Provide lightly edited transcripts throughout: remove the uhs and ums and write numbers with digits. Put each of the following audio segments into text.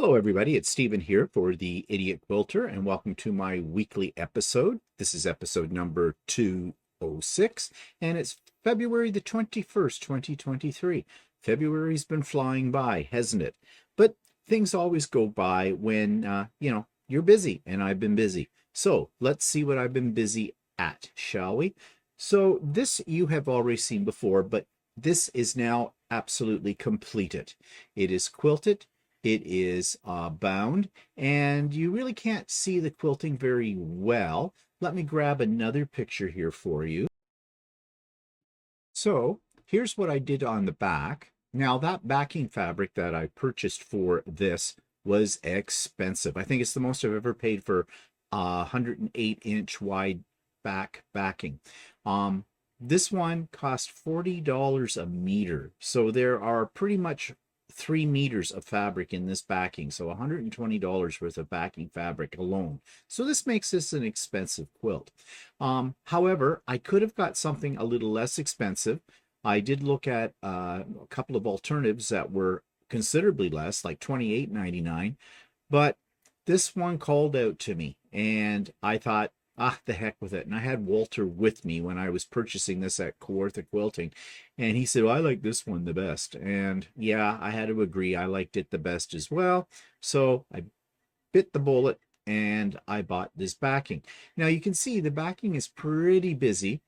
Hello, everybody. It's Stephen here for the Idiot Quilter, and welcome to my weekly episode. This is episode number 206, and it's February the 21st, 2023. February's been flying by, hasn't it? But things always go by when, you're busy, and I've been busy. So let's see what I've been busy at, shall we? So this you have already seen before, but this is now absolutely completed. It is quilted. It is bound, and you really can't see the quilting very well. Let me grab another picture here for you. So here's what I did on the back. Now that backing fabric that I purchased for this was expensive. I think it's the most I've ever paid for 108-inch wide backing. This one cost $40 a meter. So there are pretty much 3 meters of fabric in this backing, so $120 worth of backing fabric alone. So this makes this an expensive quilt. However, I could have got something a little less expensive. I did look at a couple of alternatives that were considerably less, like $28.99, but this one called out to me, and I thought, the heck with it. And I had Walter with me when I was purchasing this at Kawartha Quilting, and he said, well, I like this one the best. And yeah, I had to agree. I liked it the best as well. So I bit the bullet and I bought this backing. Now you can see the backing is pretty busy,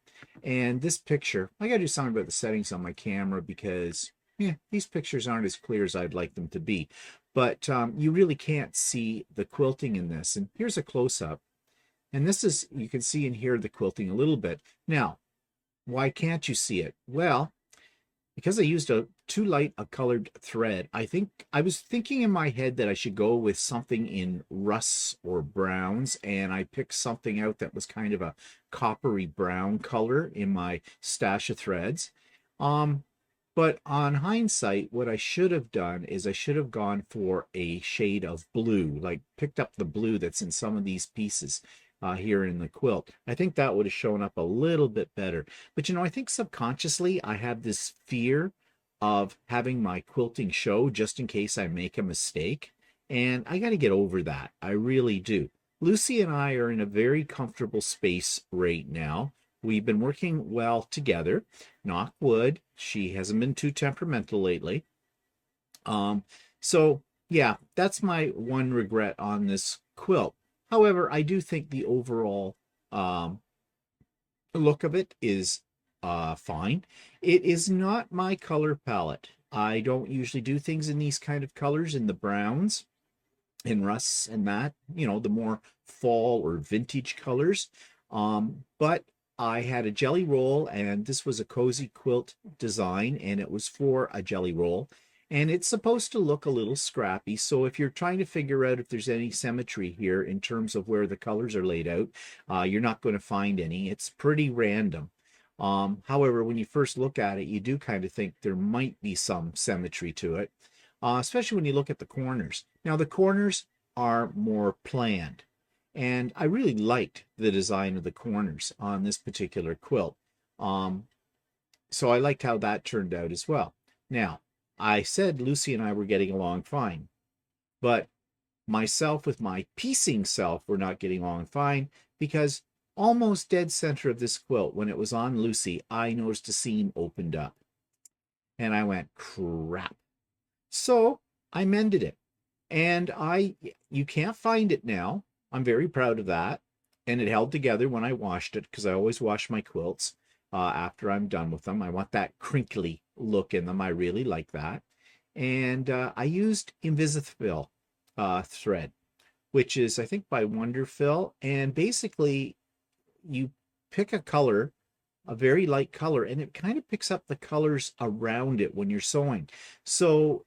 and this picture, I gotta do something about the settings on my camera because these pictures aren't as clear as I'd like them to be. But you really can't see the quilting in this. And here's a close-up. And this is, you can see and hear the quilting a little bit. Now, why can't you see it? Well, because I used too light a colored thread, I was thinking in my head that I should go with something in rusts or browns, and I picked something out that was kind of a coppery brown color in my stash of threads. But on hindsight, what I should have done is I should have gone for a shade of blue, like picked up the blue that's in some of these pieces. Here in the quilt. I think that would have shown up a little bit better. But I think subconsciously I have this fear of having my quilting show just in case I make a mistake. And I got to get over that. I really do. Lucy and I are in a very comfortable space right now. We've been working well together. Knock wood. She hasn't been too temperamental lately. So yeah, that's my one regret on this quilt. However, I do think the overall look of it is fine. It is not my color palette. I don't usually do things in these kind of colors, in the browns and rusts and that, the more fall or vintage colors. But I had a jelly roll, and this was a cozy quilt design, and it was for a jelly roll. And it's supposed to look a little scrappy. So if you're trying to figure out if there's any symmetry here in terms of where the colors are laid out, you're not going to find any. It's pretty random. However, when you first look at it, you do kind of think there might be some symmetry to it, especially when you look at the corners. Now, the corners are more planned, and I really liked the design of the corners on this particular quilt. So I liked how that turned out as well. Now, I said Lucy and I were getting along fine, but myself with my piecing self were not getting along fine, because almost dead center of this quilt, when it was on Lucy, I noticed a seam opened up. And I went, crap. So I mended it. And you can't find it now. I'm very proud of that. And it held together when I washed it, because I always wash my quilts after I'm done with them. I want that crinkly look in them. I really like that. And I used Invisifil thread, which is, I think, by Wonderfil. And basically, you pick a color, a very light color, and it kind of picks up the colors around it when you're sewing. So,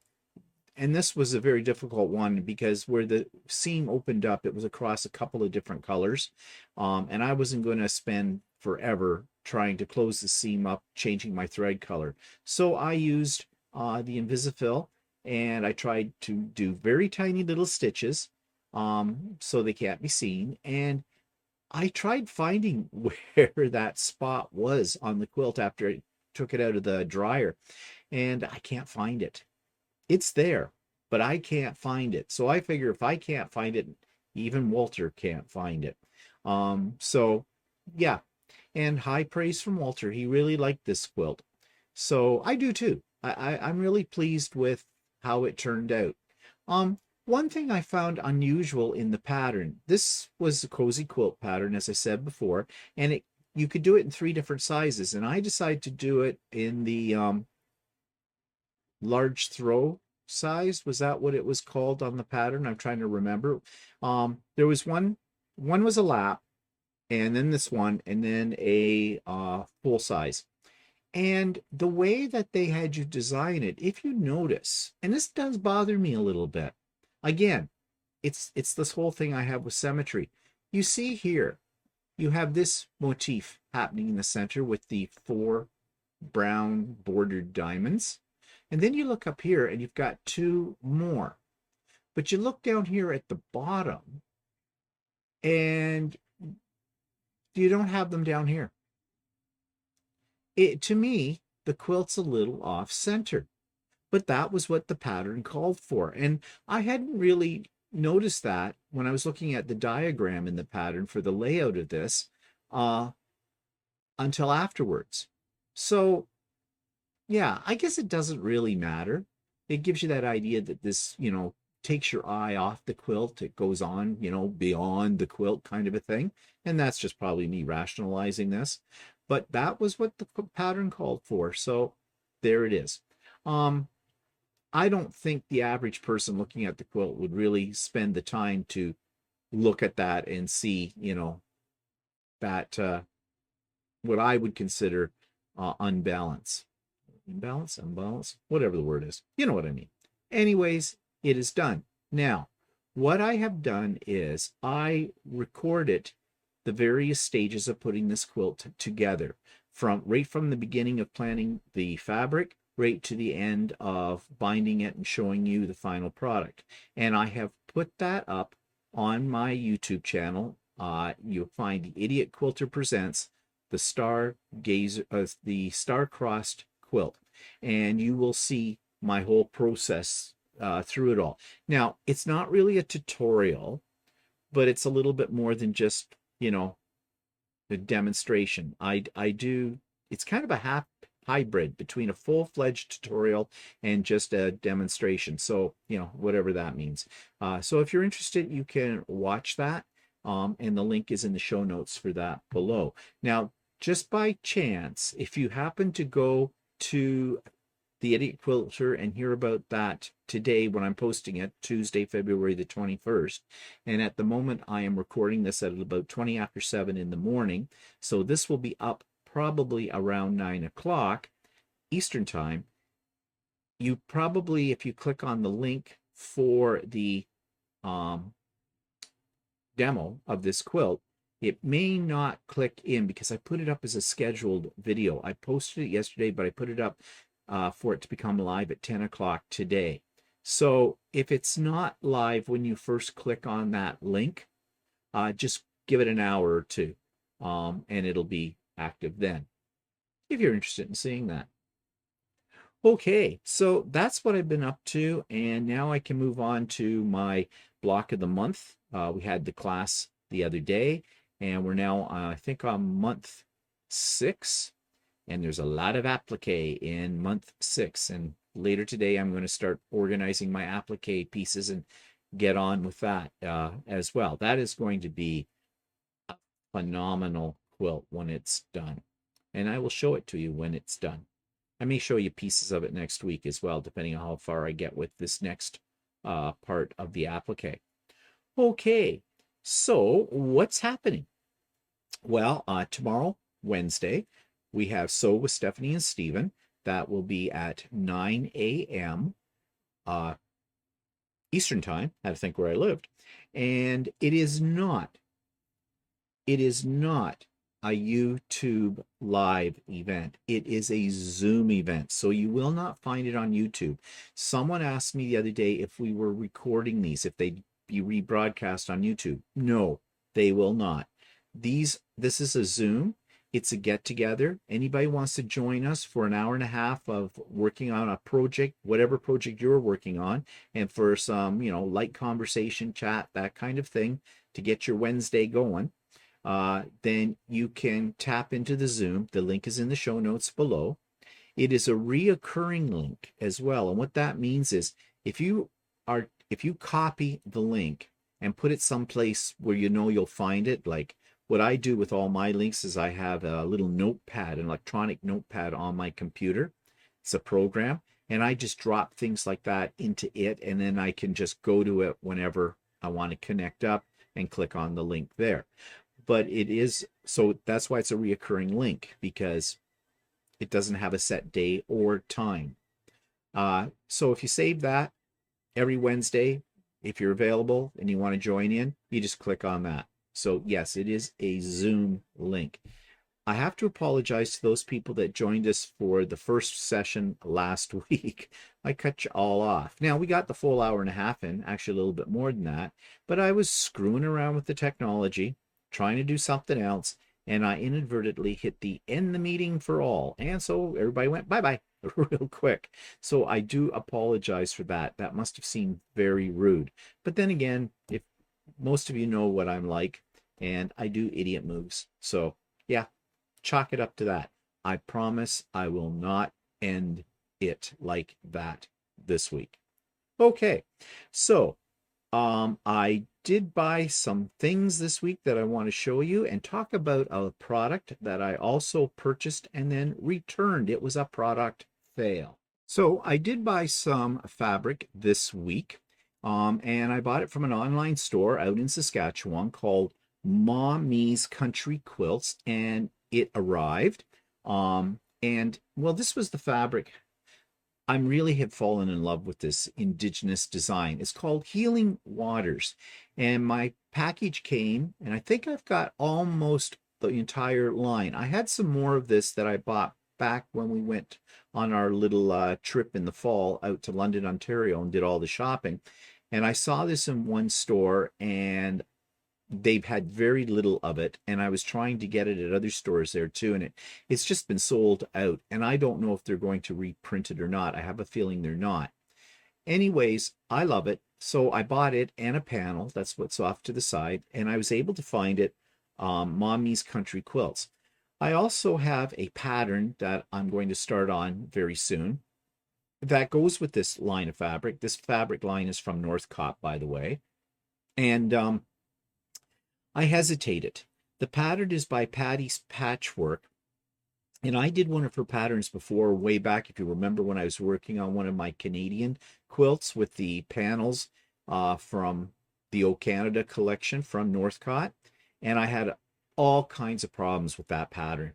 and this was a very difficult one, because where the seam opened up, it was across a couple of different colors. And I wasn't going to spend forever trying to close the seam up, changing my thread color. So I used the Invisifil, and I tried to do very tiny little stitches so they can't be seen. And I tried finding where that spot was on the quilt after I took it out of the dryer, and I can't find it. It's there, but I can't find it. So I figure if I can't find it, even Walter can't find it. So yeah, and high praise from Walter. He really liked this quilt. So I do too. I'm really pleased with how it turned out. One thing I found unusual in the pattern, this was a cozy quilt pattern, as I said before, and you could do it in 3 different sizes, and I decided to do it in the large throw size. Was that what it was called on the pattern? I'm trying to remember. There was one was a lap, and then this one, and then a full size. And the way that they had you design it, if you notice, and this does bother me a little bit, again, it's this whole thing I have with symmetry. You see here, you have this motif happening in the center with the 4 brown bordered diamonds. And then you look up here and you've got 2 more. But you look down here at the bottom and you don't have them down here. To me, the quilt's a little off center, but that was what the pattern called for. And I hadn't really noticed that when I was looking at the diagram in the pattern for the layout of this until afterwards. So yeah, I guess it doesn't really matter. It gives you that idea that this, takes your eye off the quilt. It goes on, beyond the quilt kind of a thing. And that's just probably me rationalizing this. But that was what the pattern called for. So there it is. I don't think the average person looking at the quilt would really spend the time to look at that and see, that what I would consider unbalance. Unbalance, whatever the word is. You know what I mean. Anyways, it is done. Now, what I have done is I recorded the various stages of putting this quilt together, right from the beginning of planning the fabric right to the end of binding it and showing you the final product. And I have put that up on my YouTube channel. You'll find the Idiot Quilter Presents the Star-Crossed Quilt, and you will see my whole process through it all. Now, it's not really a tutorial, but it's a little bit more than just, the demonstration. It's kind of a hybrid between a full-fledged tutorial and just a demonstration. So, whatever that means. So if you're interested, you can watch that. And the link is in the show notes for that below. Now, just by chance, if you happen to go to the Idiot Quilter and hear about that today when I'm posting it, Tuesday, February the 21st. And at the moment, I am recording this at about 20 after 7 in the morning. So this will be up probably around 9 o'clock Eastern time. You probably, if you click on the link for the demo of this quilt, it may not click in because I put it up as a scheduled video. I posted it yesterday, but I put it up for it to become live at 10 o'clock today. So if it's not live when you first click on that link, just give it an hour or two, and it'll be active then, if you're interested in seeing that. Okay, so that's what I've been up to, and now I can move on to my block of the month. We had the class the other day, and we're now, I think, on month 6. And there's a lot of applique in month 6. And later today, I'm going to start organizing my applique pieces and get on with that as well. That is going to be a phenomenal quilt when it's done. And I will show it to you when it's done. I may show you pieces of it next week as well, depending on how far I get with this next part of the applique. Okay, so what's happening? Well, tomorrow, Wednesday, we have Sew with Stephanie and Stephen. That will be at 9 a.m. Eastern time. I had to think where I lived. And it is not a YouTube live event. It is a Zoom event. So you will not find it on YouTube. Someone asked me the other day if we were recording these, if they'd be rebroadcast on YouTube. No, they will not. This is a Zoom, It's a get together. Anybody wants to join us for an hour and a half of working on a project, whatever project you're working on, and for some, light conversation, chat, that kind of thing to get your Wednesday going, then you can tap into the Zoom. The link is in the show notes below. It is a reoccurring link as well. And what that means is if you copy the link and put it someplace where you'll find it, like what I do with all my links is I have a little notepad, an electronic notepad on my computer. It's a program, and I just drop things like that into it, and then I can just go to it whenever I want to connect up and click on the link there. But so that's why it's a reoccurring link, because it doesn't have a set day or time. So if you save that every Wednesday, if you're available and you want to join in, you just click on that. So yes, it is a Zoom link. I have to apologize to those people that joined us for the first session last week. I cut you all off. Now, we got the full hour and a half in, actually a little bit more than that, but I was screwing around with the technology, trying to do something else, and I inadvertently hit the end the meeting for all. And so everybody went bye-bye real quick. So I do apologize for that. That must have seemed very rude. But then again, if most of you know what I'm like, and I do idiot moves. So yeah, chalk it up to that. I promise I will not end it like that this week. Okay, so I did buy some things this week that I want to show you and talk about a product that I also purchased and then returned. It was a product fail. So I did buy some fabric this week, and I bought it from an online store out in Saskatchewan called Marnae's Country Quilts, and it arrived. And well, this was the fabric. I really have fallen in love with this indigenous design. It's called Healing Waters. And my package came, and I think I've got almost the entire line. I had some more of this that I bought back when we went on our little trip in the fall out to London, Ontario, and did all the shopping. And I saw this in one store, and they've had very little of it, and I was trying to get it at other stores there too, and it's just been sold out, and I don't know if they're going to reprint it or not. I have a feeling they're not. Anyways, I love it, so I bought it and a panel. That's what's off to the side, and I was able to find it, Mommy's Country Quilts. I also have a pattern that I'm going to start on very soon that goes with this line of fabric. This fabric line is from Northcott, by the way, and I hesitated. The pattern is by Patty's Patchwork, and I did one of her patterns before, way back, if you remember, when I was working on one of my Canadian quilts with the panels from the O Canada collection from Northcott, and I had all kinds of problems with that pattern.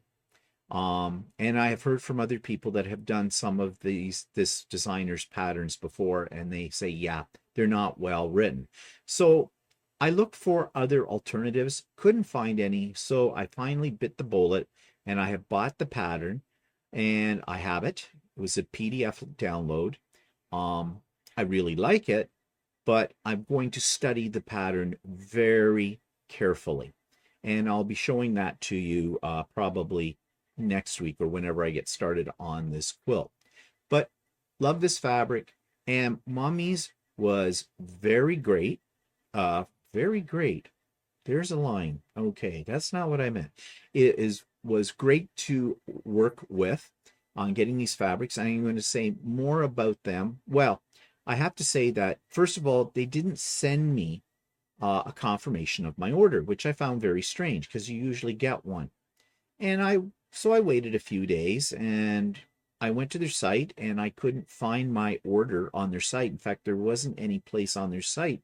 And I have heard from other people that have done some of this designer's patterns before, and they say, yeah, they're not well written. So I looked for other alternatives, couldn't find any, so I finally bit the bullet, and I have bought the pattern, and I have it. It was a PDF download. I really like it, but I'm going to study the pattern very carefully, and I'll be showing that to you probably next week or whenever I get started on this quilt. But love this fabric, and Mommy's was very great. Very great. There's a line. Okay, that's not what I meant. Was great to work with on getting these fabrics. I'm going to say more about them. Well, I have to say that, first of all, they didn't send me a confirmation of my order, which I found very strange because you usually get one. And so I waited a few days, and I went to their site, and I couldn't find my order on their site. In fact, there wasn't any place on their site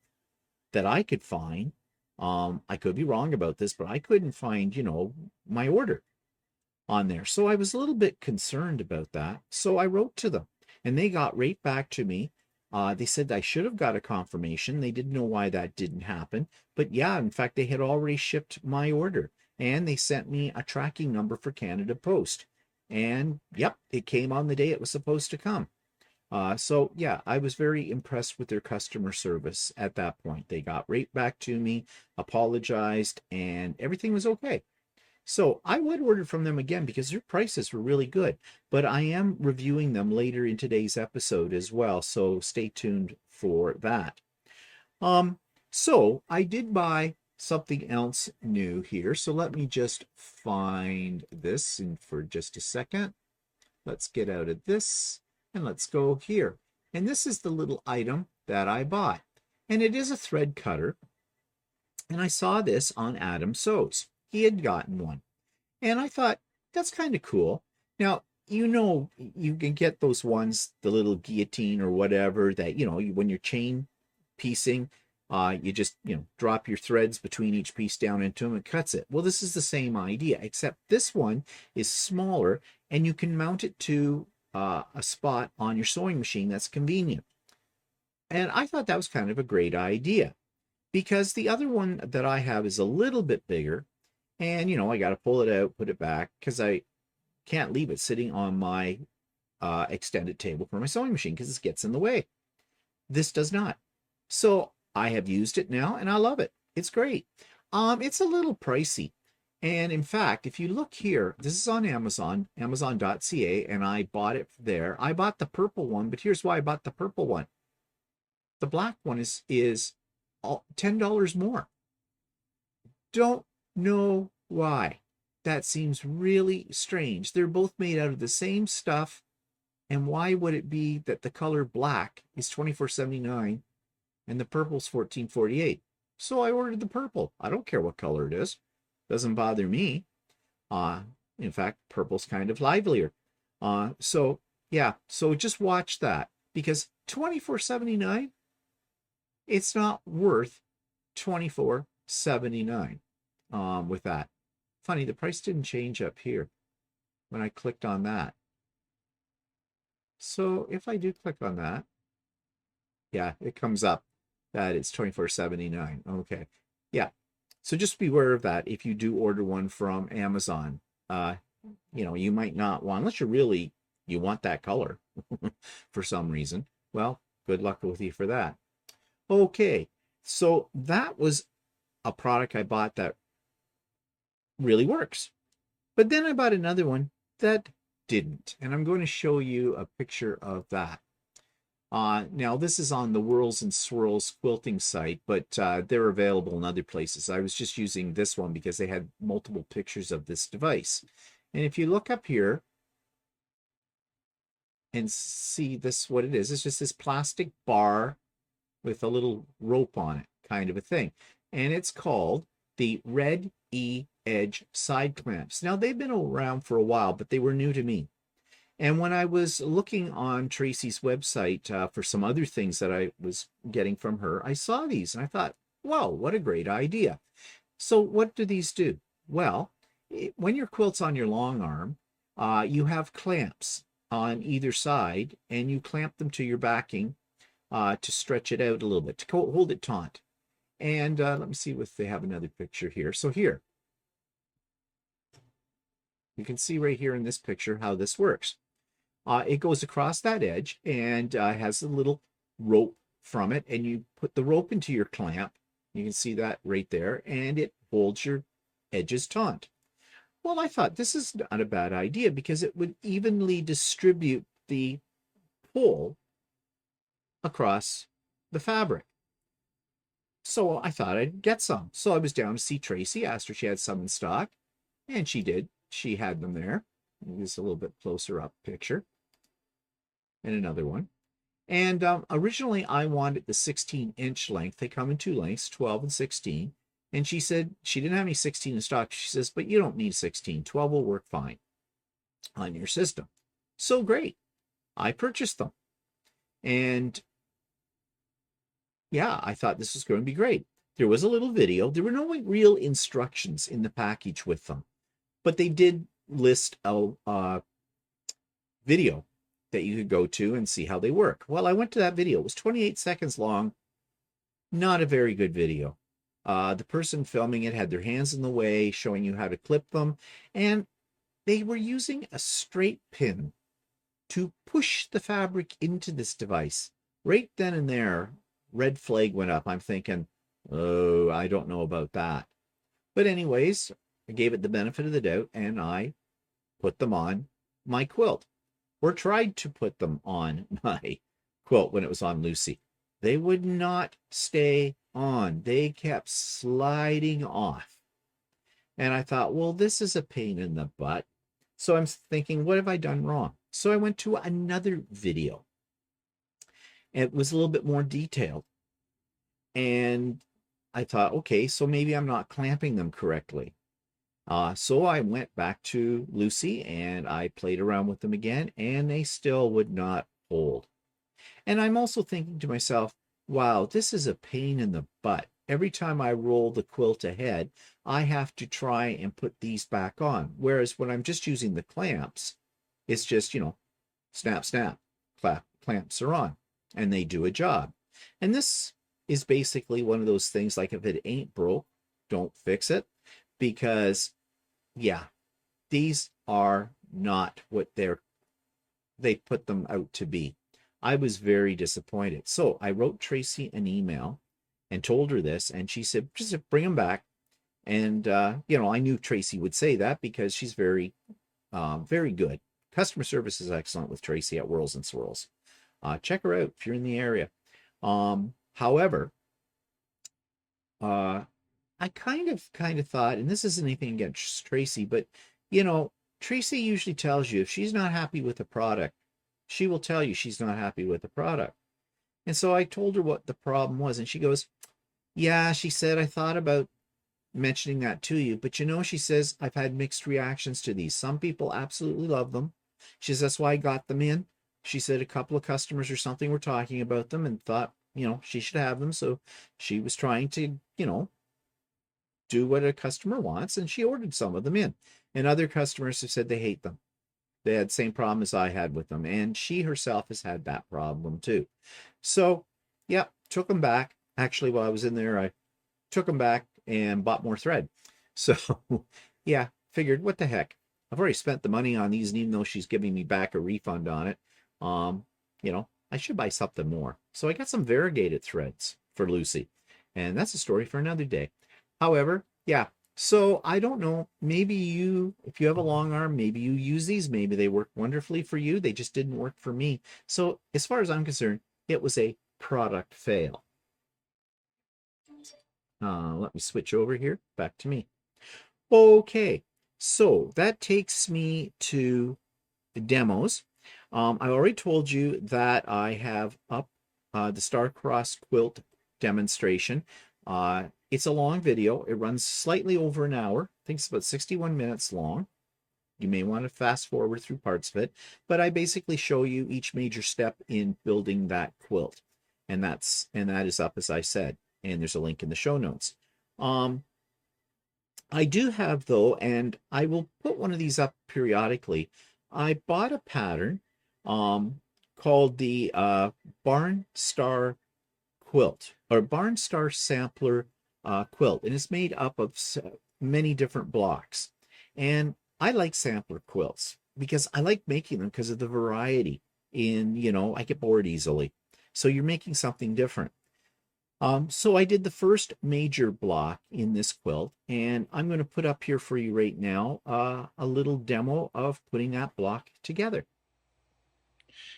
that I could find. I could be wrong about this, but I couldn't find, my order on there. So I was a little bit concerned about that. So I wrote to them, and they got right back to me. They said I should have got a confirmation. They didn't know why that didn't happen. But yeah, in fact, they had already shipped my order, and they sent me a tracking number for Canada Post. And yep, it came on the day it was supposed to come. So yeah, I was very impressed with their customer service at that point. They got right back to me, apologized, and everything was okay. So I would order from them again because their prices were really good. But I am reviewing them later in today's episode as well. So stay tuned for that. So I did buy something else new here. So let me just find this in for just a second. Let's get out of this and let's go here. And this is the little item that I bought. And it is a thread cutter. And I saw this on Adam Sews. He had gotten one. And I thought, that's kind of cool. Now, you know, you can get those ones, the little guillotine or whatever that, you know, when you're chain piecing, you just, you know, drop your threads between each piece down into them and cuts it. Well, this is the same idea, except this one is smaller and you can mount it to a spot on your sewing machine that's convenient. And I thought that was kind of a great idea because the other one that I have is a little bit bigger. And, you know, I got to pull it out, put it back, because I can't leave it sitting on my extended table for my sewing machine because it gets in the way. This does not. So I have used it now and I love it. It's great. It's a little pricey. And in fact, if you look here, this is on Amazon, amazon.ca, and I bought it there. I bought the purple one, but here's why I bought the purple one. The black one is $10 more. Don't know why. That seems really strange. They're both made out of the same stuff. And why would it be that the color black is $24.79 and the purple's $14.48? So I ordered the purple. I don't care what color it is. Doesn't bother me. In fact, purple's kind of livelier. So yeah, so just watch that because $24.79, it's not worth $24.79 with that. Funny, the price didn't change up here when I clicked on that. So if I do click on that, yeah, it comes up that it's $24.79. Okay. Yeah. So just beware of that if you do order one from Amazon. You know, you might not want, unless you want that color for some reason. Well, good luck with you for that. Okay. So that was a product I bought that really works. But then I bought another one that didn't. And I'm going to show you a picture of that. Now, this is on the Whirls and Swirls quilting site, but they're available in other places. I was just using this one because they had multiple pictures of this device. And if you look up here and see this, what it is, it's just this plastic bar with a little rope on it, kind of a thing. And it's called the Red E Edge side clamps. Now, they've been around for a while, but they were new to me. And when I was looking on Tracy's website for some other things that I was getting from her, I saw these and I thought, wow, what a great idea. So what do these do? Well, when your quilt's on your long arm, you have clamps on either side and you clamp them to your backing to stretch it out a little bit, to hold it taut. And let me see if they have another picture here. So here, you can see right here in this picture how this works. It goes across that edge and has a little rope from it, and you put the rope into your clamp. You can see that right there, and it holds your edges taut. Well, I thought this is not a bad idea because it would evenly distribute the pull across the fabric. So I thought I'd get some. So I was down to see Tracy, asked her if she had some in stock, and she did. She had them there. This a little bit closer up picture. And another one. And originally I wanted the 16-inch length. They come in two lengths, 12 and 16. And she said she didn't have any 16 in stock. She says, but you don't need 16. 12 will work fine on your system. So great. I purchased them. And yeah, I thought this was going to be great. There was a little video. There were no real instructions in the package with them. But they did list a video that you could go to and see how they work. Well, I went to that video. It was 28 seconds long. Not a very good video. The person filming it had their hands in the way, showing you how to clip them. And they were using a straight pin to push the fabric into this device. Right then and there, red flag went up. I'm thinking, oh, I don't know about that. But anyways, I gave it the benefit of the doubt, and I put them on my quilt, or tried to put them on my quilt when it was on Lucy. They would not stay on. They kept sliding off. And I thought, well, this is a pain in the butt. So I'm thinking, what have I done wrong? So I went to another video. It was a little bit more detailed. And I thought, okay, so maybe I'm not clamping them correctly. So I went back to Lucy and I played around with them again, and they still would not hold. And I'm also thinking to myself, wow, this is a pain in the butt. Every time I roll the quilt ahead, I have to try and put these back on. Whereas when I'm just using the clamps, it's just, snap, snap, clamps are on, and they do a job. And this is basically one of those things, like if it ain't broke, don't fix it, because yeah, these are not what they put them out to be. I was very disappointed. So I wrote Tracy an email and told her this, and she said, just bring them back. And I knew Tracy would say that because she's very good. Customer service is excellent with Tracy at Whirls and Swirls. Check her out if you're in the area. However, I kind of thought, and this isn't anything against Tracy, but Tracy usually tells you if she's not happy with the product, she will tell you she's not happy with the product. And so I told her what the problem was, and she goes, yeah, she said, I thought about mentioning that to you, but she says, I've had mixed reactions to these. Some people absolutely love them. She says, that's why I got them in. She said a couple of customers or something were talking about them and thought, she should have them. So she was trying to, do what a customer wants, and she ordered some of them in. And other customers have said they hate them. They had the same problem as I had with them, and she herself has had that problem too. So yeah, took them back. Actually, while I was in there, I took them back and bought more thread. So yeah, figured, what the heck, I've already spent the money on these, and even though she's giving me back a refund on it, I should buy something more. So I got some variegated threads for Lucy, and that's a story for another day. However, yeah, so I don't know, maybe if you have a long arm, maybe you use these, maybe they work wonderfully for you, they just didn't work for me. So as far as I'm concerned, it was a product fail. Let me switch over here, back to me. Okay, so that takes me to the demos. I already told you that I have up the Star-Crossed quilt demonstration. It's a long video. It runs slightly over an hour. I think it's about 61 minutes long. You may want to fast forward through parts of it, but I basically show you each major step in building that quilt. And that is up, as I said, and there's a link in the show notes. I do have, though, and I will put one of these up periodically, I bought a pattern called the Barn Star quilt, or Barn Star Sampler quilt, and it's made up of many different blocks. And I like sampler quilts because I like making them because of the variety in, I get bored easily. So you're making something different. So I did the first major block in this quilt, and I'm going to put up here for you right now a little demo of putting that block together.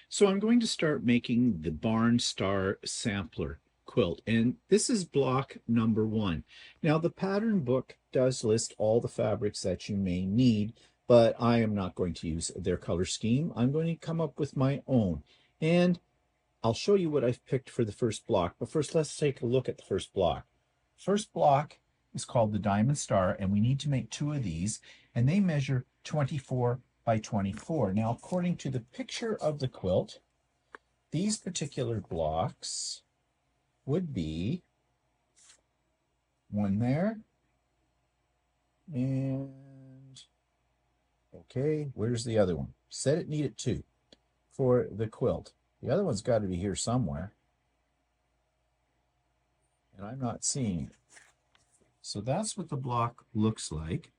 So I'm going to start making the Barn Star Sampler quilt, and this is block number 1. Now the pattern book does list all the fabrics that you may need, but I am not going to use their color scheme. I'm going to come up with my own, and I'll show you what I've picked for the first block, but first let's take a look at the first block. First block is called the Diamond Star, and we need to make 2 of these, and they measure 24 by 24. Now, according to the picture of the quilt, these particular blocks would be one there, and okay, where's the other one? Said it needed 2 for the quilt. The other one's got to be here somewhere, and I'm not seeing it. So that's what the block looks like.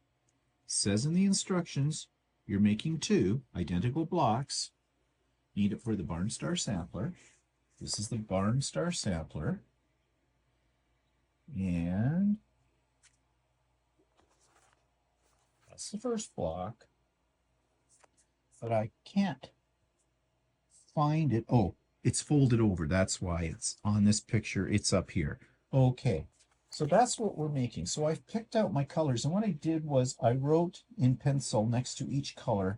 It says in the instructions, you're making 2 identical blocks. Need it for the Barn Star Sampler. This is the Barn Star Sampler. And that's the first block, but I can't find it. Oh, it's folded over. That's why it's on this picture. It's up here. Okay, so that's what we're making. So I've picked out my colors, and what I did was I wrote in pencil next to each color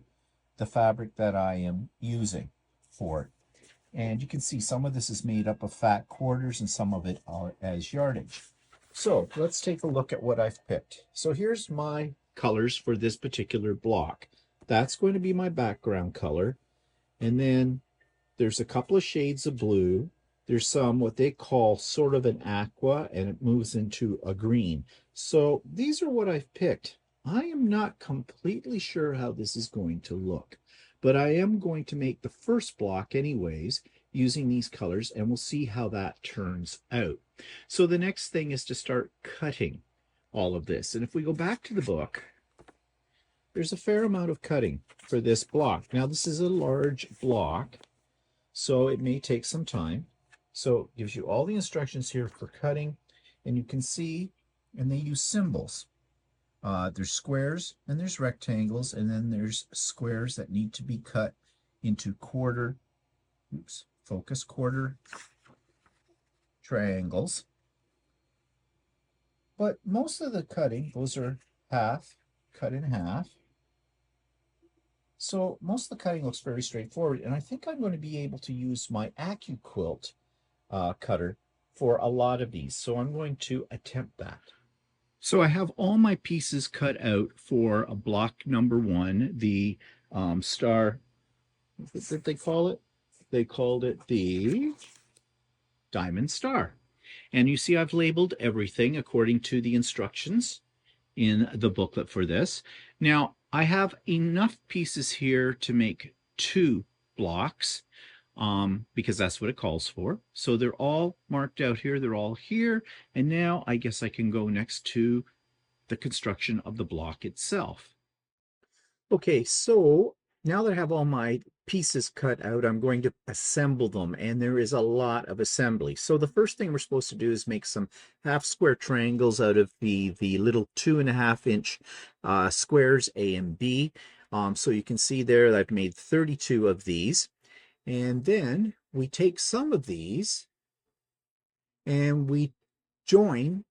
the fabric that I am using for it. And you can see some of this is made up of fat quarters and some of it are as yardage. So let's take a look at what I've picked. So here's my colors for this particular block. That's going to be my background color. And then there's a couple of shades of blue. There's some what they call sort of an aqua, and it moves into a green. So these are what I've picked. I am not completely sure how this is going to look, but I am going to make the first block anyways using these colors, and we'll see how that turns out. So the next thing is to start cutting all of this. And if we go back to the book, there's a fair amount of cutting for this block. Now this is a large block, so it may take some time. So it gives you all the instructions here for cutting, and you can see, and they use symbols. There's squares and there's rectangles, and then there's squares that need to be cut into quarter triangles. But most of the cutting, those are half, cut in half. So most of the cutting looks very straightforward, and I think I'm going to be able to use my AccuQuilt cutter for a lot of these. So I'm going to attempt that. So I have all my pieces cut out for a block number one, the star, what did they call it? They called it the diamond star. And you see I've labeled everything according to the instructions in the booklet for this. Now, I have enough pieces here to make 2 blocks because that's what it calls for. So they're all marked out here. They're all here. And now I guess I can go next to the construction of the block itself. Okay, so now that I have all my pieces cut out, I'm going to assemble them, and there is a lot of assembly. So the first thing we're supposed to do is make some half square triangles out of the little 2.5 inch squares A and B. So you can see there that I've made 32 of these. And then we take some of these and we join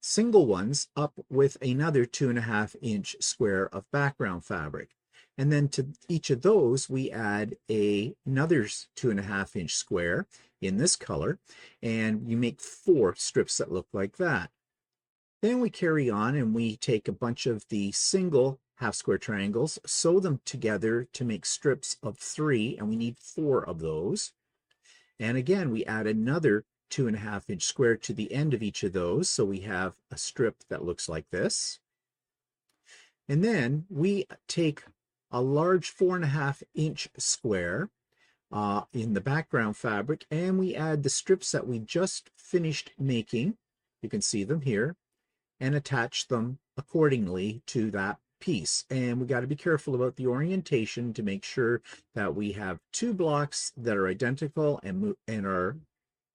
single ones up with another 2.5 inch square of background fabric. And then to each of those, we add another 2.5 inch square in this color, and you make 4 strips that look like that. Then we carry on and we take a bunch of the single half square triangles, sew them together to make strips of 3, and we need 4 of those. And again, we add another 2.5 inch square to the end of each of those, so we have a strip that looks like this. And then we take a large 4.5 inch square in the background fabric, and we add the strips that we just finished making, you can see them here, and attach them accordingly to that piece. And we got to be careful about the orientation to make sure that we have 2 blocks that are identical and are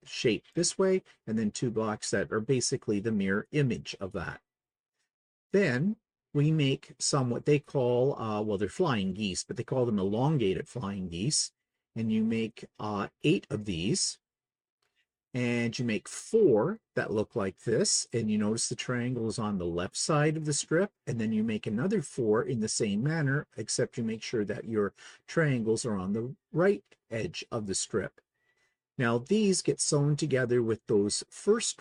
shaped this way, and then 2 blocks that are basically the mirror image of that. Then we make some what they call, well, they're flying geese, but they call them elongated flying geese. And you make 8 of these. And you make 4 that look like this. And you notice the triangle is on the left side of the strip. And then you make another 4 in the same manner, except you make sure that your triangles are on the right edge of the strip. Now these get sewn together with those first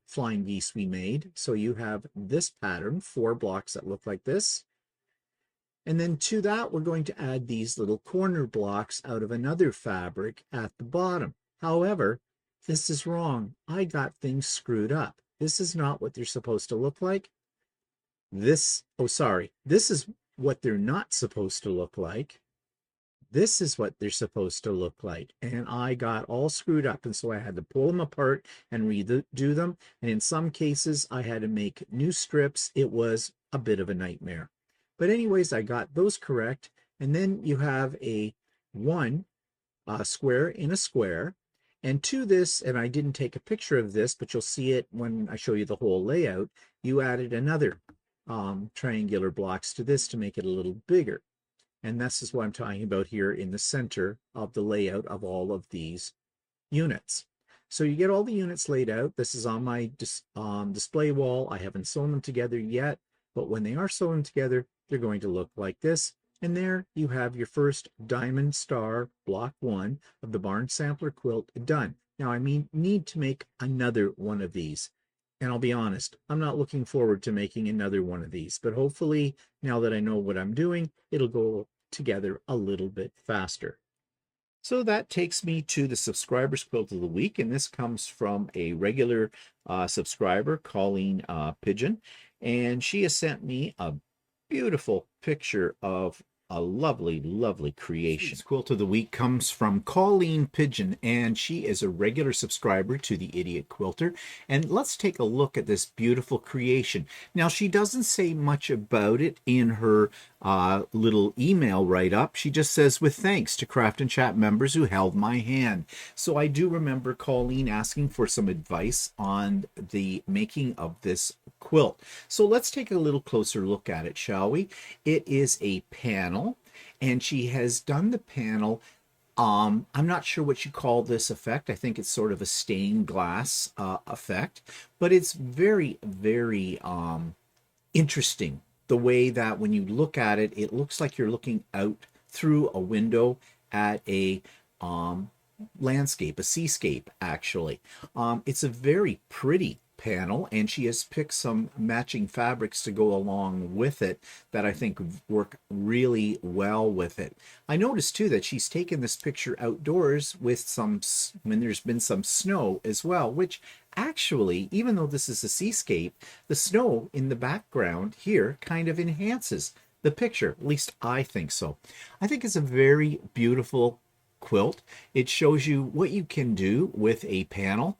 flying geese we made. So you have this pattern, 4 blocks that look like this. And then to that, we're going to add these little corner blocks out of another fabric at the bottom. However, this is wrong. I got things screwed up. This is not what they're supposed to look like. This is what they're not supposed to look like. This is what they're supposed to look like. And I got all screwed up. And so I had to pull them apart and redo them. And in some cases, I had to make new strips. It was a bit of a nightmare. But anyways, I got those correct. And then you have a 1 square in a square. And to this, and I didn't take a picture of this, but you'll see it when I show you the whole layout, you added another triangular blocks to this to make it a little bigger. And this is what I'm talking about here in the center of the layout of all of these units. So you get all the units laid out. This is on my display wall. I haven't sewn them together yet, but when they are sewn together, they're going to look like this. And there you have your first diamond star block 1 of the barn sampler quilt done. Now I need to make another one of these. And I'll be honest, I'm not looking forward to making another one of these, but hopefully now that I know what I'm doing, it'll go together a little bit faster. So that takes me to the subscribers quilt of the week, and this comes from a regular subscriber, Colleen Pigeon, and she has sent me a beautiful picture of a lovely, lovely creation. This quilt of the week comes from Colleen Pigeon, and she is a regular subscriber to the Idiot Quilter. And let's take a look at this beautiful creation. Now, she doesn't say much about it in her little email write-up. She just says, with thanks to Craft and Chat members who held my hand. So I do remember Colleen asking for some advice on the making of this quilt. So let's take a little closer look at it, shall we? It is a panel, and she has done the panel. I'm not sure what you call this effect. I think it's sort of a stained glass effect, but it's very, very interesting. The way that when you look at it, it looks like you're looking out through a window at a landscape, a seascape, actually. It's a very pretty panel, and she has picked some matching fabrics to go along with it that I think work really well with it. I noticed too that she's taken this picture outdoors with when there's been some snow as well, which actually, even though this is a seascape, the snow in the background here kind of enhances the picture. At least I think so. I think it's a very beautiful quilt. It shows you what you can do with a panel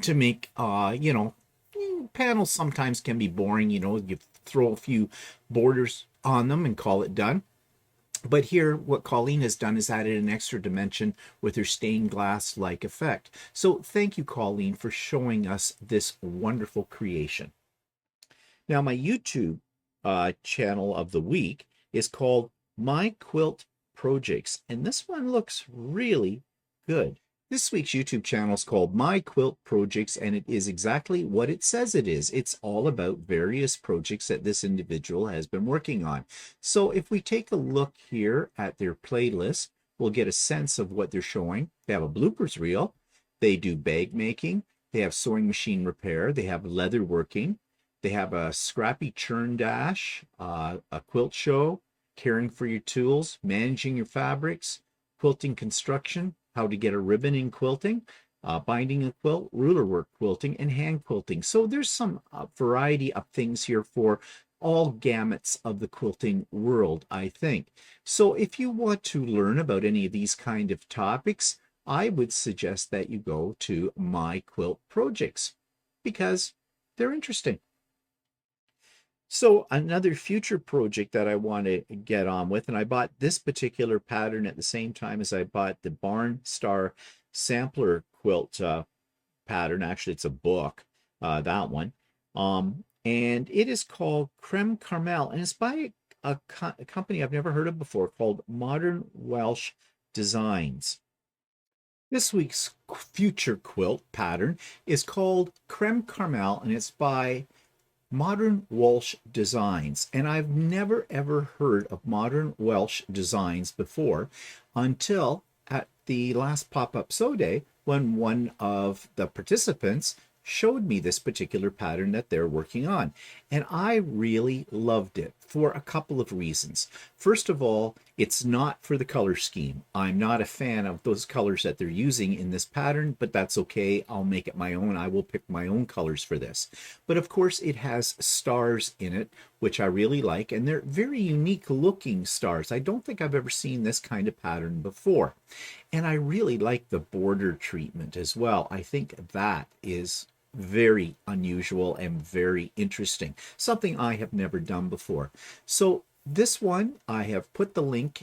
to make, panels sometimes can be boring. You throw a few borders on them and call it done. But here, what Colleen has done is added an extra dimension with her stained glass-like effect. So thank you, Colleen, for showing us this wonderful creation. Now, my YouTube channel of the week is called My Quilt Projects, and this one looks really good. This week's YouTube channel is called My Quilt Projects, and it is exactly what it says it is. It's all about various projects that this individual has been working on. So if we take a look here at their playlist, we'll get a sense of what they're showing. They have a bloopers reel. They do bag making. They have sewing machine repair. They have leather working. They have a scrappy churn dash, a quilt show, caring for your tools, managing your fabrics, quilting construction, how to get a ribbon in quilting, binding a quilt, ruler work quilting, and hand quilting. So there's some variety of things here for all gamuts of the quilting world, I think. So if you want to learn about any of these kind of topics, I would suggest that you go to My Quilt Projects because they're interesting. So another future project that I want to get on with, and I bought this particular pattern at the same time as I bought the Barn Star Sampler Quilt pattern. Actually, it's a book, that one. And it is called Creme Carmel, and it's by a company I've never heard of before called Modern Welsh Designs. This week's future quilt pattern is called Creme Carmel, and it's by Modern Welsh Designs. And I've never ever heard of Modern Welsh Designs before until at the last pop-up sew day when one of the participants showed me this particular pattern that they're working on. And I really loved it for a couple of reasons. First of all, it's not for the color scheme. I'm not a fan of those colors that they're using in this pattern, but that's okay. I'll make it my own. I will pick my own colors for this. But of course, it has stars in it, which I really like, and they're very unique looking stars. I don't think I've ever seen this kind of pattern before. And I really like the border treatment as well. I think that is very unusual and very interesting, something I have never done before. So this one, I have put the link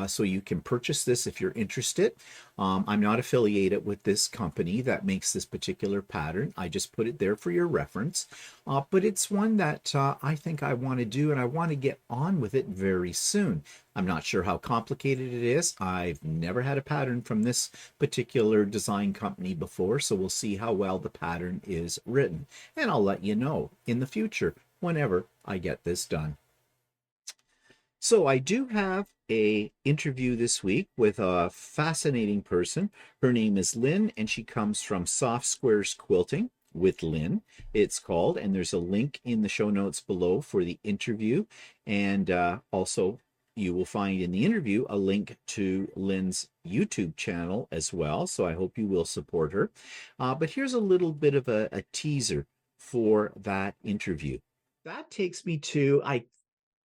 so you can purchase this if you're interested. I'm not affiliated with this company that makes this particular pattern. I just put it there for your reference. But it's one that I think I want to do, and I want to get on with it very soon. I'm not sure how complicated it is. I've never had a pattern from this particular design company before, so we'll see how well the pattern is written. And I'll let you know in the future whenever I get this done. So I do have a interview this week with a fascinating person. Her name is Lynn, and she comes from Soft Squares Quilting with Lynn, it's called, and there's a link in the show notes below for the interview. And also you will find in the interview a link to Lynn's YouTube channel as well. So I hope you will support her. But here's a little bit of a teaser for that interview. That takes me to,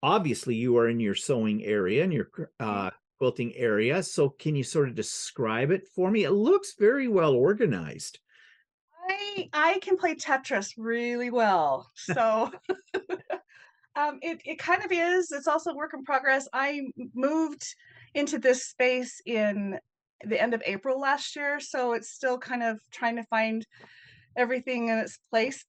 obviously you are in your sewing area and your quilting area. So can you sort of describe it for me? It looks very well organized. I can play Tetris really well. So it kind of is. It's also work in progress. I moved into this space in the end of April last year, so it's still kind of trying to find everything in its place. Is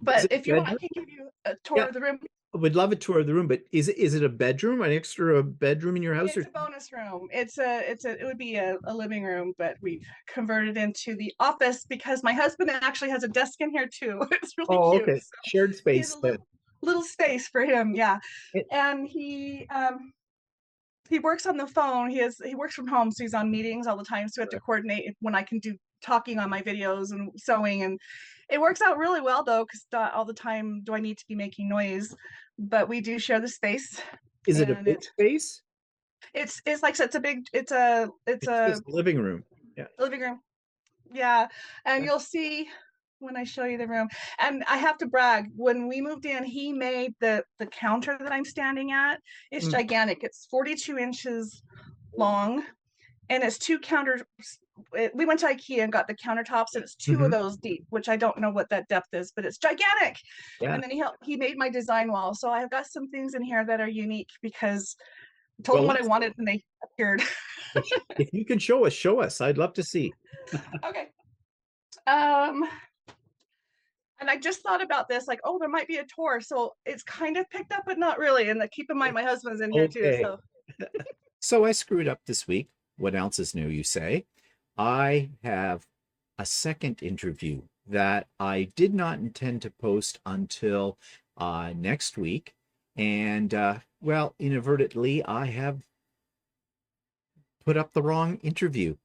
But it a if you want, I bedroom? can give you a tour Yeah, of the room. I would love a tour of the room, but is it a bedroom, an extra bedroom in your house? It's Or a bonus room. It would be a living room, but we've converted into the office because my husband actually has a desk in here too. It's really oh, cute. okay, So shared he has space. a little space for him, yeah. It, And he works on the phone. He works from home, so he's on meetings all the time. So we have to coordinate when I can do talking on my videos and sewing, and it works out really well though, because not all the time do I need to be making noise. But we do share the space, is it a and big space? it's like I said, it's It's a just living room. Yeah. living room. Yeah, and Yeah. you'll see when I show you the room. And I have to brag, when we moved in, he made the counter that I'm standing at. It's Mm. gigantic. It's 42 inches long, and it's two counters. We went to IKEA and got the countertops, and it's two of Mhm. those deep, which I don't know what that depth is, but it's gigantic. Yeah. And then he made my design wall, so I've got some things in here that are unique because I told Well, him what I wanted and they appeared. if you can show us. I'd love to see. Okay. Um, And I just thought about this, like, oh, there might be a tour. So it's kind of picked up, but not really. And keep in mind, my husband's in here too. Okay. So So I screwed up this week. What else is new, you say? I have a second interview that I did not intend to post until next week. And well, inadvertently, I have put up the wrong interview.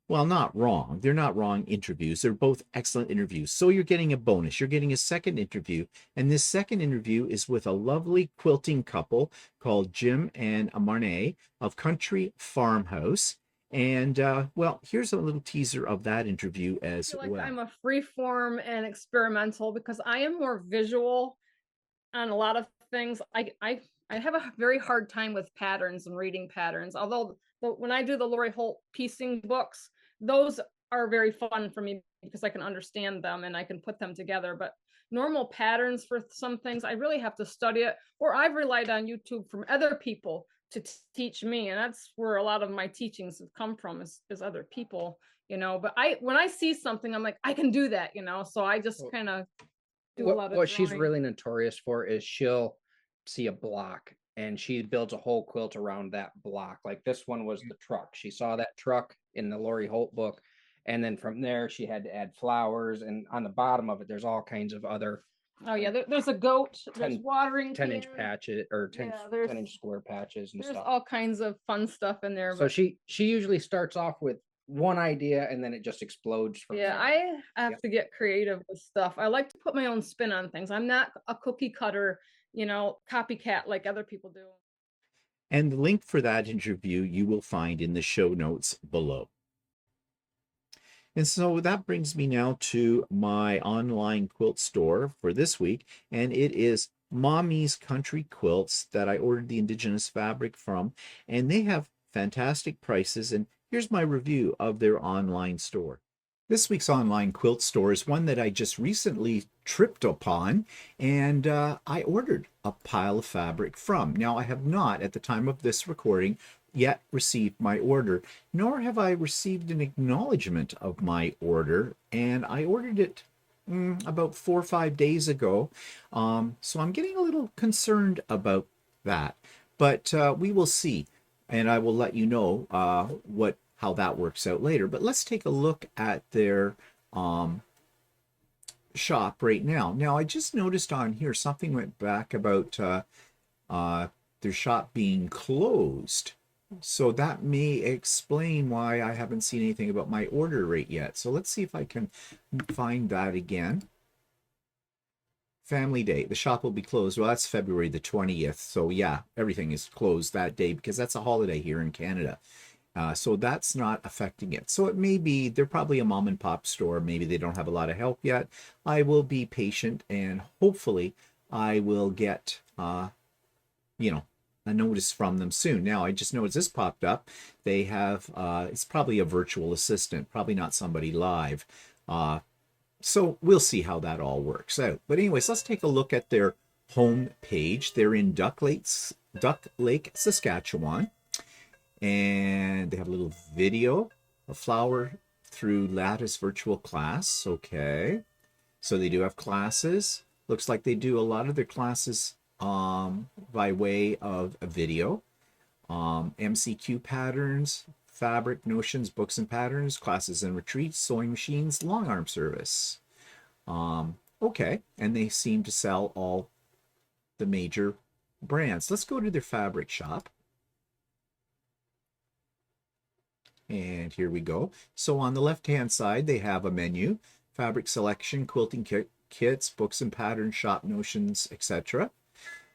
Well, not wrong. They're not wrong interviews. They're both excellent interviews. So you're getting a bonus. You're getting a second interview. And this second interview is with a lovely quilting couple called Jim and Marnae of Country Farmhouse. And well, here's a little teaser of that interview as Feel like well. I'm a free form and experimental because I am more visual on a lot of things. I have a very hard time with patterns and reading patterns. Although when I do the Lori Holt piecing books, those are very fun for me because I can understand them and I can put them together. But normal patterns for some things, I really have to study it, or I've relied on YouTube from other people to teach me, and that's where a lot of my teachings have come from is other people, But when I see something, I'm like, I can do that, So I just kind of do a lot of What she's drawing. really notorious for is she'll see a block and she builds a whole quilt around that block. Like this one was the truck. She saw that truck in the Lori Holt book. And then from there, she had to add flowers. And on the bottom of it, there's all kinds of other Oh yeah, there's a goat, there's 10 watering 10-inch can. patches or 10, Yeah, there's 10-inch square patches and there's stuff. all kinds of fun stuff in there. So But she usually starts off with one idea and then it just explodes from yeah, there. I have Yep. to get creative with stuff. I like to put my own spin on things. I'm not a cookie cutter, copycat like other people do. And the link for that interview you will find in the show notes below. And so that brings me now to my online quilt store for this week, and it is Mommy's Country Quilts that I ordered the indigenous fabric from, and they have fantastic prices. And here's my review of their online store. This week's online quilt store is one that I just recently tripped upon, and I ordered a pile of fabric from. Now, I have not, at the time of this recording, yet received my order, nor have I received an acknowledgement of my order. And I ordered it about 4 or 5 days ago. So I'm getting a little concerned about that. But we will see. And I will let you know how that works out later. But let's take a look at their shop right now. Now, I just noticed on here something went back about their shop being closed. So that may explain why I haven't seen anything about my order rate yet. So let's see if I can find that again. Family Day, the shop will be closed. Well, that's February the 20th. So yeah, everything is closed that day because that's a holiday here in Canada. So that's not affecting it. So it may be, they're probably a mom and pop store. Maybe they don't have a lot of help yet. I will be patient and hopefully I will get, a notice from them soon. Now, I just noticed this popped up. They have, it's probably a virtual assistant, probably not somebody live. So we'll see how that all works out. But anyways, let's take a look at their home page. They're in Duck Lake, Saskatchewan. And they have a little video, a flower through lattice virtual class. Okay. So they do have classes. Looks like they do a lot of their classes by way of a video. MCQ patterns, fabric notions, books and patterns, classes and retreats, sewing machines, long arm service. Okay. And they seem to sell all the major brands. Let's go to their fabric shop. And here we go. So on the left-hand side, they have a menu, fabric selection, quilting kits, books and patterns, shop notions, etc.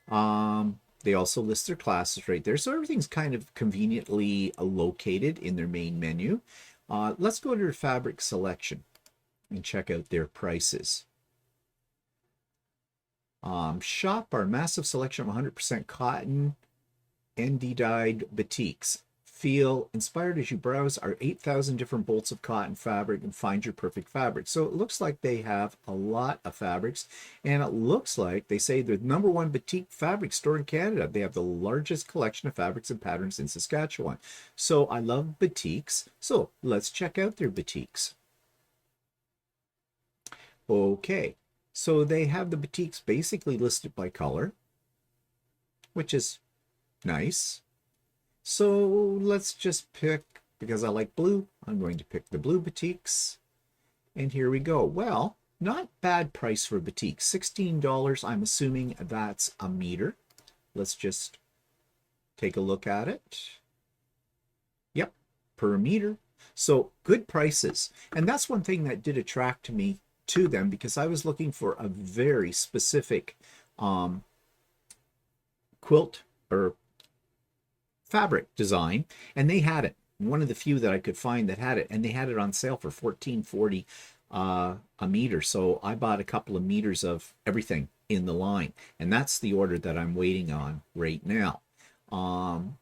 They also list their classes right there. So everything's kind of conveniently located in their main menu. Let's go to their fabric selection and check out their prices. Shop our massive selection of 100% cotton, ND-dyed batiks. Feel inspired as you browse our 8,000 different bolts of cotton fabric and find your perfect fabric. So it looks like they have a lot of fabrics, and it looks like they say they're the #1 batik fabric store in Canada. They have the largest collection of fabrics and patterns in Saskatchewan. So I love batiks. So let's check out their batiks. Okay, so they have the batiks basically listed by color, which is nice. So let's just pick, because I like blue, I'm going to pick the blue batiks. And here we go. Well, not bad price for a batik. $16, I'm assuming that's a meter. Let's just take a look at it. Yep, per meter. So good prices. And that's one thing that did attract me to them, because I was looking for a very specific quilt or fabric design, and they had it. One of the few that I could find that had it, and they had it on sale for $14.40 a meter. So I bought a couple of meters of everything in the line, and that's the order that I'm waiting on right now. Well,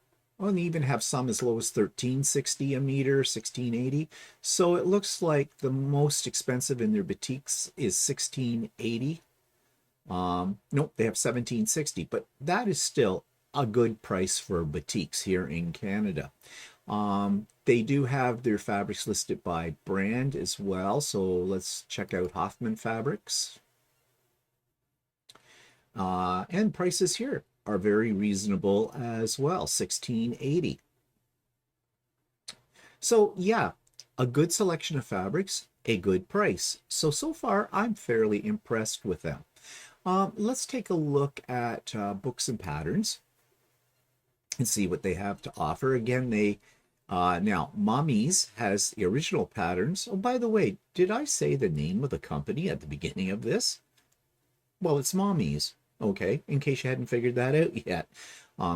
they even have some as low as $13.60 a meter, $16.80. So it looks like the most expensive in their batiks is $16.80. Nope, they have $17.60, but that is still a good price for batiks here in Canada. They do have their fabrics listed by brand as well. So let's check out Hoffman Fabrics. And prices here are very reasonable as well, $16.80. So yeah, a good selection of fabrics, a good price. So far, I'm fairly impressed with them. Let's take a look at books and patterns and see what they have to offer. Again, they now Mommy's has the original patterns. Oh, by the way, did I say the name of the company at the beginning of this? Well, it's Mommy's. Okay, in case you hadn't figured that out yet.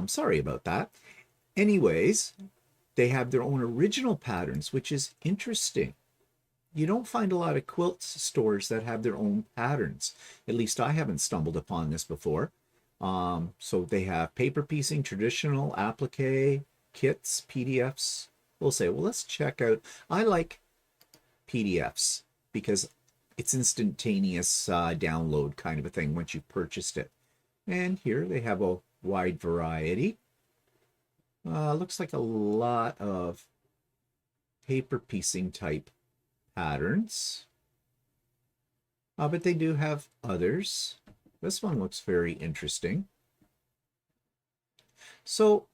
Sorry about that. Anyways, they have their own original patterns, which is interesting. You don't find a lot of quilt stores that have their own patterns. At least I haven't stumbled upon this before. So they have paper piecing, traditional, applique, kits, PDFs. We'll say, well, let's check out. I like PDFs because it's instantaneous download kind of a thing once you've purchased it. And here they have a wide variety. Looks like a lot of paper piecing type patterns. But they do have others. This one looks very interesting. So,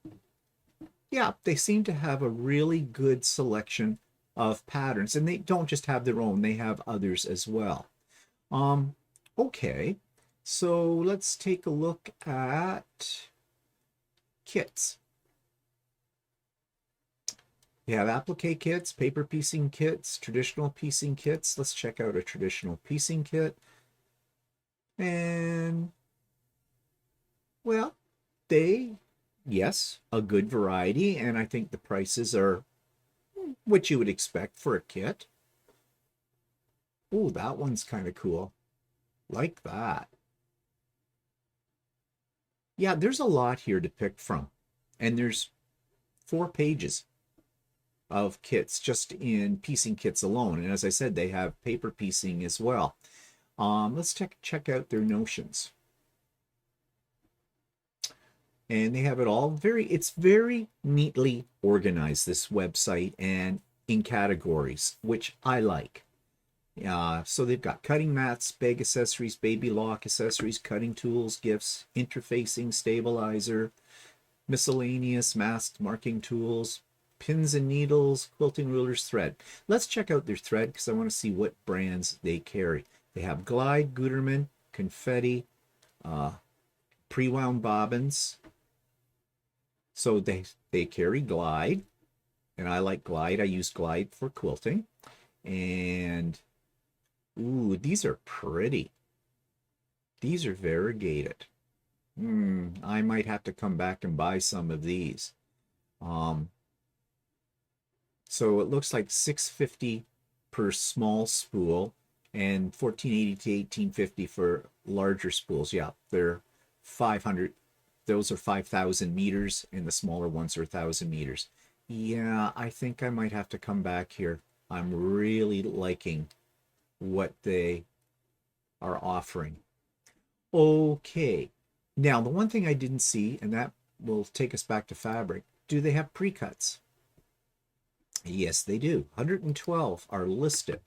yeah, they seem to have a really good selection of patterns, and they don't just have their own, they have others as well. Okay, so let's take a look at kits. You have applique kits, paper piecing kits, traditional piecing kits. Let's check out a traditional piecing kit. And, well, yes, a good variety, and I think the prices are what you would expect for a kit. Oh, that one's kind of cool. Like that. Yeah, there's a lot here to pick from. And there's 4 pages of kits just in piecing kits alone. And as I said, they have paper piecing as well. Let's check out their notions. And they have it all it's very neatly organized, this website, and in categories, which I like. So they've got cutting mats, bag accessories, baby lock accessories, cutting tools, gifts, interfacing, stabilizer, miscellaneous, masked marking tools, pins and needles, quilting rulers, thread. Let's check out their thread because I want to see what brands they carry. They have Glide, Gutermann, Confetti, pre-wound bobbins. So they carry Glide, and I like Glide. I use Glide for quilting. And, ooh, these are pretty. These are variegated. I might have to come back and buy some of these. So it looks like $6.50 per small spool and $14.80 to $18.50 for larger spools. Yeah, they're 500. Those are 5,000 meters, and the smaller ones are 1,000 meters. Yeah, I think I might have to come back here. I'm really liking what they are offering. Okay. Now, the one thing I didn't see, and that will take us back to fabric, do they have pre-cuts? Yes, they do. 112 are listed.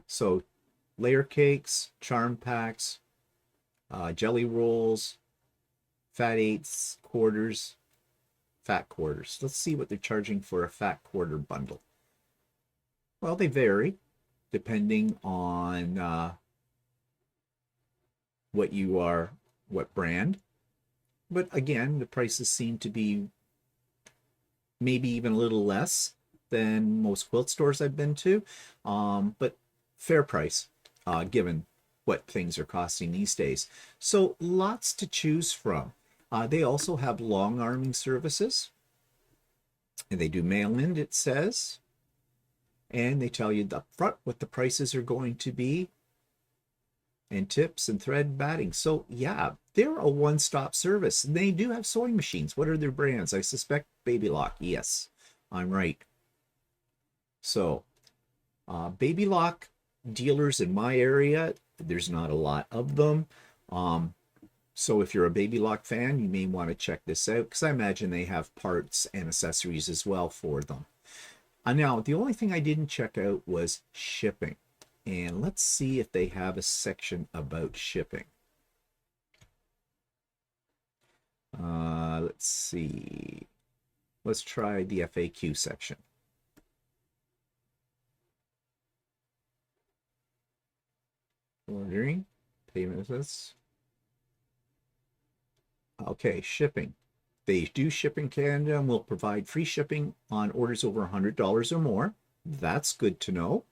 So, layer cakes, charm packs, jelly rolls, fat eighths, quarters, fat quarters. Let's see what they're charging for a fat quarter bundle. Well, they vary depending on what brand. But again, the prices seem to be maybe even a little less than most quilt stores I've been to, but fair price given what things are costing these days. So lots to choose from. They also have long arming services, and they do mail-in, it says, and they tell you up front what the prices are going to be, and tips and thread batting. So yeah, they're a one-stop service. They do have sewing machines. What are their brands? I suspect Baby Lock. Yes, I'm right. So Baby Lock dealers in my area, there's not a lot of them. So if you're a Baby Lock fan, you may want to check this out because I imagine they have parts and accessories as well for them. Now, the only thing I didn't check out was shipping. And let's see if they have a section about shipping. Let's see. Let's try the FAQ section. Ordering, payment methods. Okay, shipping. They do ship in Canada and will provide free shipping on orders over $100 or more. That's good to know,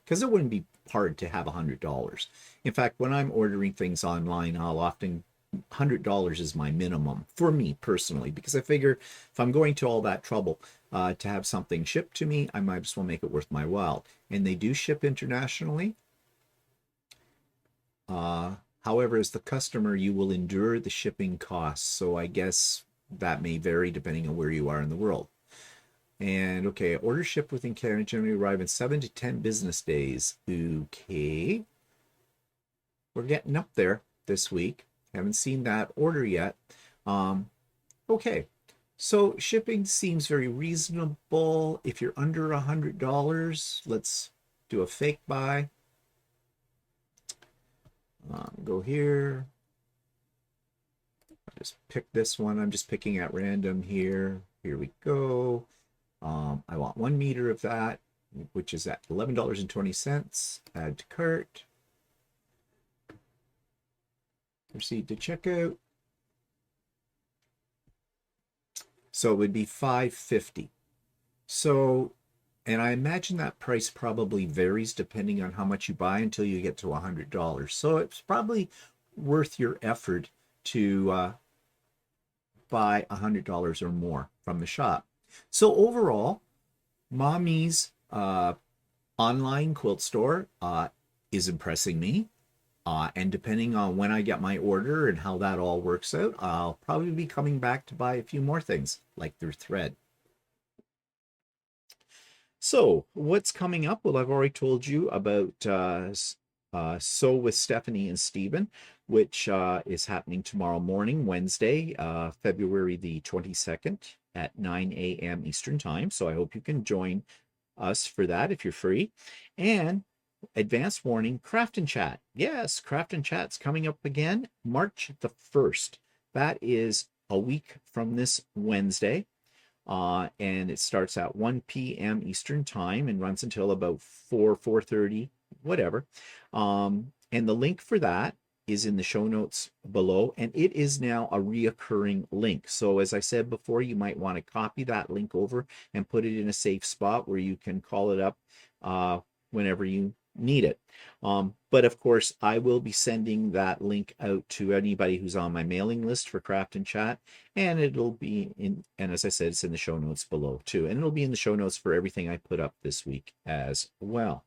because it wouldn't be hard to have $100. In fact, when I'm ordering things online, I'll often $100 is my minimum for me personally, because I figure if I'm going to all that trouble to have something shipped to me, I might as well make it worth my while. And they do ship internationally. However, as the customer, you will endure the shipping costs. So I guess that may vary depending on where you are in the world. And okay, orders shipped within Canada generally arrive in 7 to 10 business days. Okay. We're getting up there this week. Haven't seen that order yet. Okay. So shipping seems very reasonable. If you're under $100, let's do a fake buy. Go here. I'll just pick this one. I'm just picking at random here. Here we go. I want 1 meter of that, which is at $11.20. Add to cart. Proceed to checkout. So it would be $5.50. So, and I imagine that price probably varies depending on how much you buy until you get to $100. So it's probably worth your effort to buy $100 or more from the shop. So overall, Mommy's online quilt store is impressing me. And depending on when I get my order and how that all works out, I'll probably be coming back to buy a few more things, like their thread. So what's coming up? Well, I've already told you about Sew with Stephanie and Stephen, which is happening tomorrow morning, Wednesday, February the 22nd at 9 a.m. Eastern Time. So I hope you can join us for that if you're free. And advanced warning, Craft and Chat. Yes, Craft and Chat's coming up again, March the 1st. That is a week from this Wednesday. And it starts at 1 p.m. Eastern Time and runs until about 4:30, whatever. And the link for that is in the show notes below, and it is now a reoccurring link. So as I said before, you might want to copy that link over and put it in a safe spot where you can call it up whenever you need it. But of course, I will be sending that link out to anybody who's on my mailing list for Craft and Chat, and it'll be in, and as I said, it's in the show notes below too, and it'll be in the show notes for everything I put up this week as well.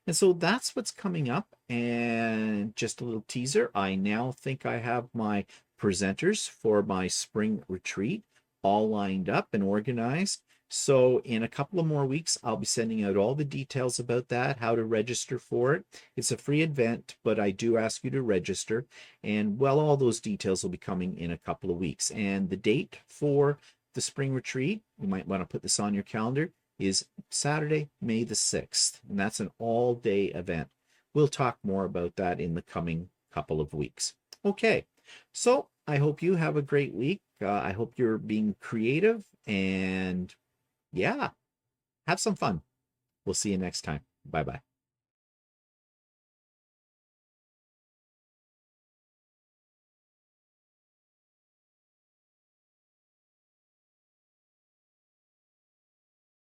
And so that's what's coming up. And just a little teaser, I now think I have my presenters for my spring retreat all lined up and organized. So in a couple of more weeks, I'll be sending out all the details about that, how to register for it. It's a free event, but I do ask you to register. And well, all those details will be coming in a couple of weeks. And the date for the spring retreat, you might want to put this on your calendar, is Saturday, May the 6th. And that's an all-day event. We'll talk more about that in the coming couple of weeks. Okay, so I hope you have a great week. I hope you're being creative and yeah, have some fun. We'll see you next time. Bye-bye.